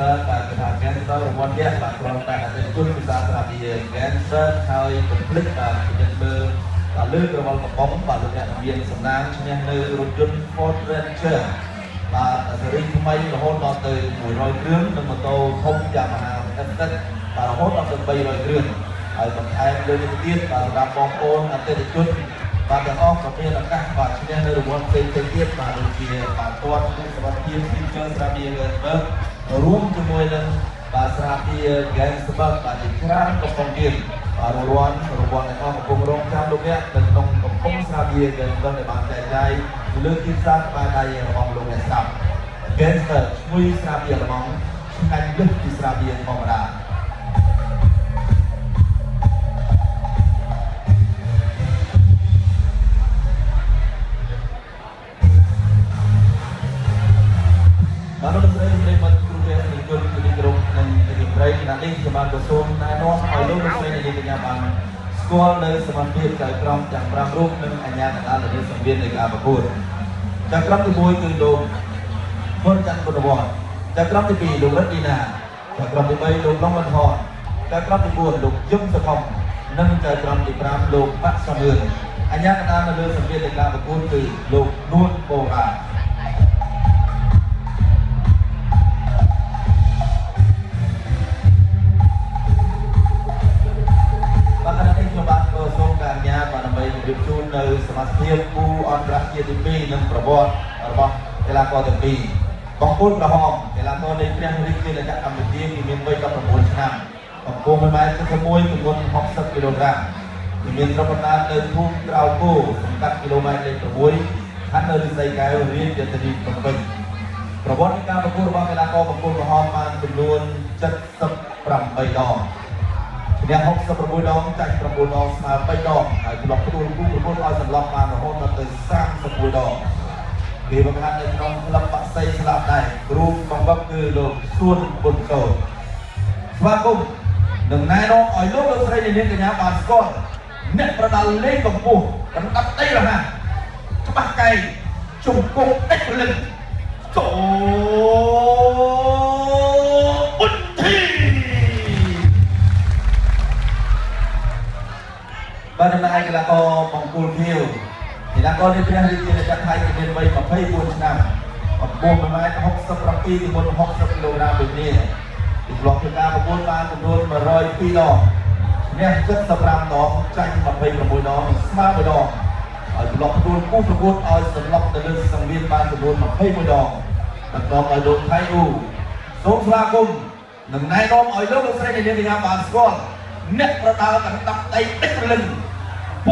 cancer បាទគឺថា cancer រង្វាន់នេះបាទគ្រាន់តែអតិថិជនភាសាស្រាប់ពី cancer ហើយ complete បាទជំនឿបាទលើករវល់កំប៉ុងបាទលោកអ្នកមានសំណាងឈ្នះនៅរថយន្ត Ford Ranger បាទសេរីថ្មីរហូតដល់ទៅ100គ្រឿងនិងម៉ូតូធំយ៉ាងមហាអតិថិជនបាទរហូតដល់ទៅ300គ្រឿងហើយបន្ថែមលើនេះទៀតបាទសម្រាប់បងប្អូនអតិថិជនបាទទាំងអស់ក៏មានឱកាសបាទឈ្នះនៅរង្វាន់ផ្សេងៗទៀតបាទដូចជាបាទទាត់សុខភាព feature ស្រាប់ពី Gensberg រួមជាមួយនឹងបាទស្រាប់ពី Gensberg បាទជាច្រើនកំពុងទៀតបាទរង្វាន់ទាំងអស់កំពុងរងចាំលោកអ្នកនៅក្នុងកំពុងស្រាប់ពី Gensberg ដែលបានចែកចាយលើទីផ្សារក្បែរដៃរបស់លោកអ្នកស្ដាប់ Gensberg ឈ្មោះស្រាប់ពីល្មងឆ្ងាញ់លើសពីស្រាប់ពីធម្មតាបាទលោកស្រីមានមកគ្រូពេទ្យនិយាយពីក្រុមនិងទីប្រៃណានេះខ្ញុំបានសូមណែនាំឲ្យលោកស្រីនាយកកញ្ញាបានស្គាល់នៅសមត្ថភាពចៅក្រមទាំង5រូបនិងអាជ្ញាកណ្ដាលនៃសង្វៀននៃការប្រកួតចៅក្រមទី1គឺលោកហ៊ុនច័ន្ទគុណវត្តចៅក្រមទី2លោករិទ្ធឌីណាចៅក្រមទី3លោកឡុងវណ្ណហនចៅក្រមទី4លោកយឹមសុខុមនិងចៅក្រមទី5លោកបាក់សំរឿនអាជ្ញាកណ្ដាលនៅលើសង្វៀននៃការប្រកួតគឺលោកនួនបូរ៉ាសូមការញាបាទដើម្បីជម្រាបជូននៅសមាជិកគូអន្តរជាតិទី2និងប្រវត្តិរបស់កីឡាករទាំងពីរបងប្អូនក្រហមកីឡាករនៃព្រះរាជាណាចក្រកម្ពុជាគឺមានវ័យ19ឆ្នាំកម្ពស់1.71 ទម្ងន់60គីឡូក្រាមមានស្រុកកំណើតនៅភូមិក្រៅគោសង្កាត់គីឡូម៉ែត្រលេខ6ស្ថិតនៅរាសីកែវរាជធានីភ្នំពេញប្រវត្តិនៃការប្រកួតរបស់កីឡាករបងប្អូនក្រហមបានចំនួន78ដងឈ្នះ66ដងចាញ់9ដងស្មើ3ដងហើយធ្លាប់ទទួលគូប្រកួតឲ្យសន្លប់បានរហូតដល់ទៅ31ដងគេបង្ហាញនៅក្នុងក្លឹបបាក់សីស្លាប់ដែរគ្រូបង្វឹកគឺលោកសួនប៊ុនតូស្វាគមន៍និងណែនាំឲ្យលោកស្រីនាងកញ្ញាបានស្គាល់អ្នកប្រដាល់លេងកម្ពុជាដំដាប់ដីរហ័សច្បាស់កែងជង្គង់ដេចព្រលឹងចូលបាទដំណើរកីឡាករបង្គោលខៀវកីឡាករនៃព្រះរាជាណាចក្រថៃមានវ័យ24ឆ្នាំកម្ពស់1.67 ទម្ងន់60គីឡូក្រាមដូចគ្នាពីក្លបធ្វើការប្រកួតបានចំនួន102ដងឈ្នះ75ដងចាញ់26ដងស្មើ1ដងហើយក្លបទទួលគូប្រកួតឲ្យសន្លប់ទៅលើសង្វៀនបានចំនួន21ដងបន្ទាប់ឲ្យលោកថៃអ៊ូសូមស្វាគមន៍និងណែនាំឲ្យលោកស្រីនាងកញ្ញាបានស្គាល់អ្នកប្រដាល់កណ្ដាប់ដីដេចព្រលឹងប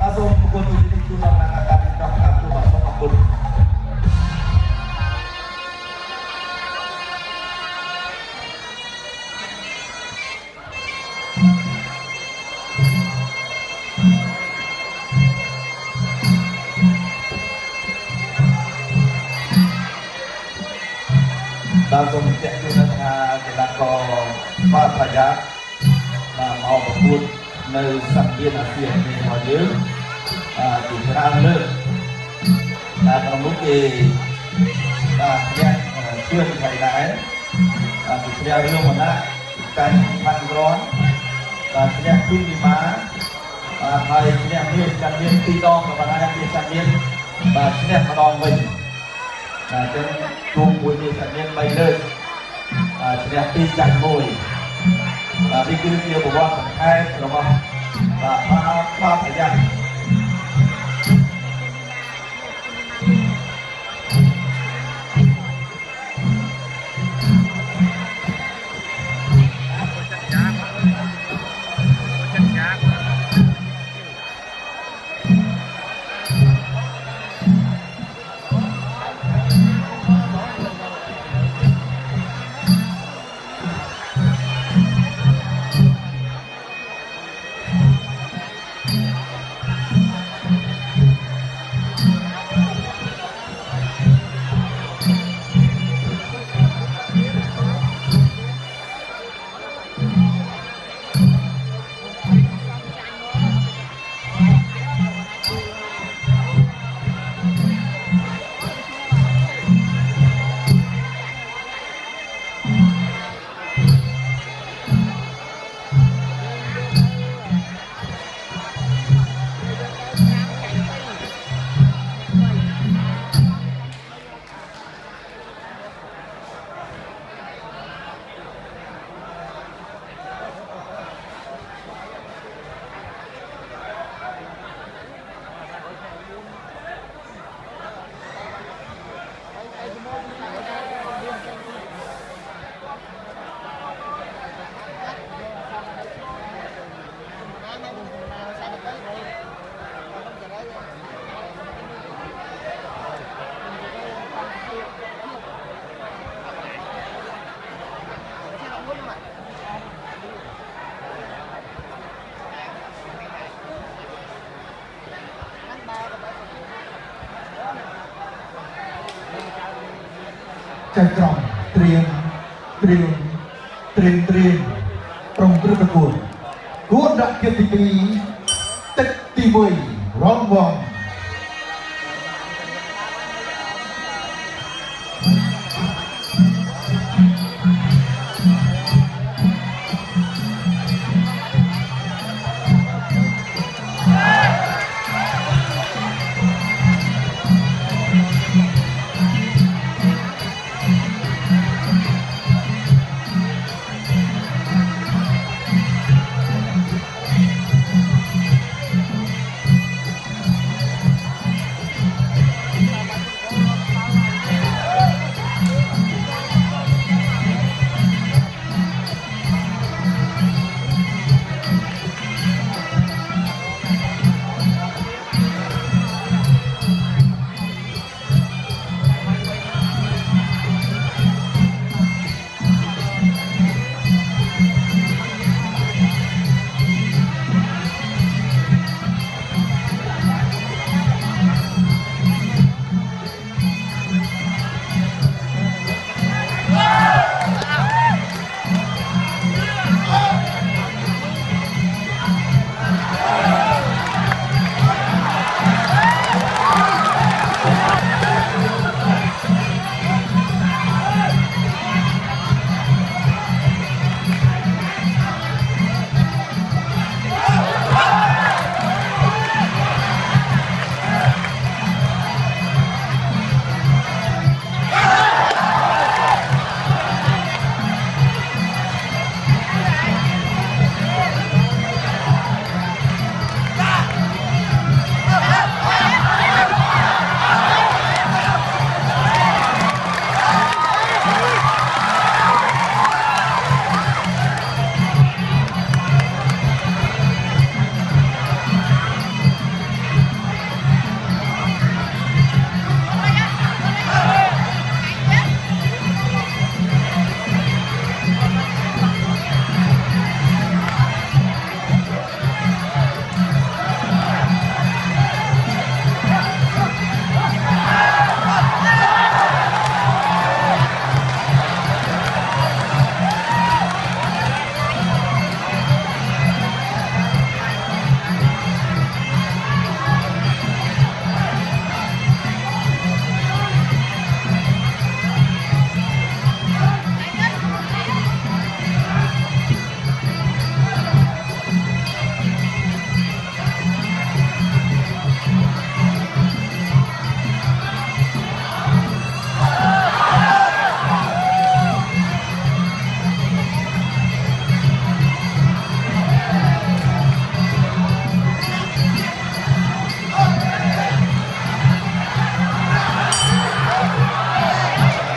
ាទសូមអរគុណទូទៅដល់គណៈកម្មការពីក្រុមការទូបាទសូមអរគុណបាទសូមបញ្ជាក់ជូនថាកីឡាករបាទប្រយ៉ាបាទមកប្រកួតនៅសង្វៀនអាស៊ាននេះរបស់យើងជាច្រើនលើកតែក្រុមនោះគេបាទឈ្នះជឿនថៃដែរពីឈ្នះរឿងមណាកាញ់ផាន់រនបាទឈ្នះពីវិមាបាទហើយឈ្នះមានចាត់មាន2ដងក៏បានដែរមានចាត់មានបាទឈ្នះម្ដងវិញតែចឹងជួបមួយនេះចាត់មាន3លើកឈ្នះ2ចាញ់1បាទនេះគឺជាប្រវត្តិសង្ខេបរបស់បាទបាទប្រយ៉ា ใจตรองเตรียมตรงประกวดกวนรักเกียรติปีติดตีมวยร้องวง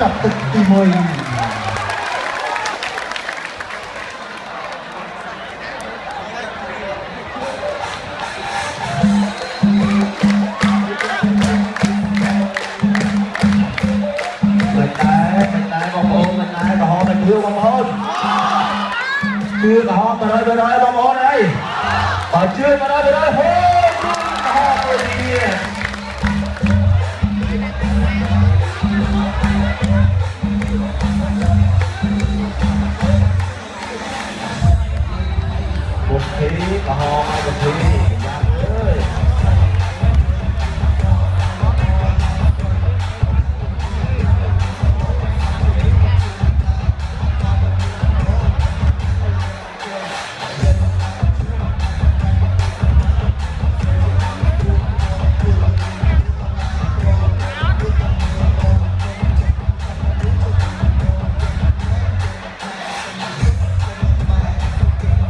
กับตึกตีมวยchưa có họ mà nói bóng ôn đây chưa mà nói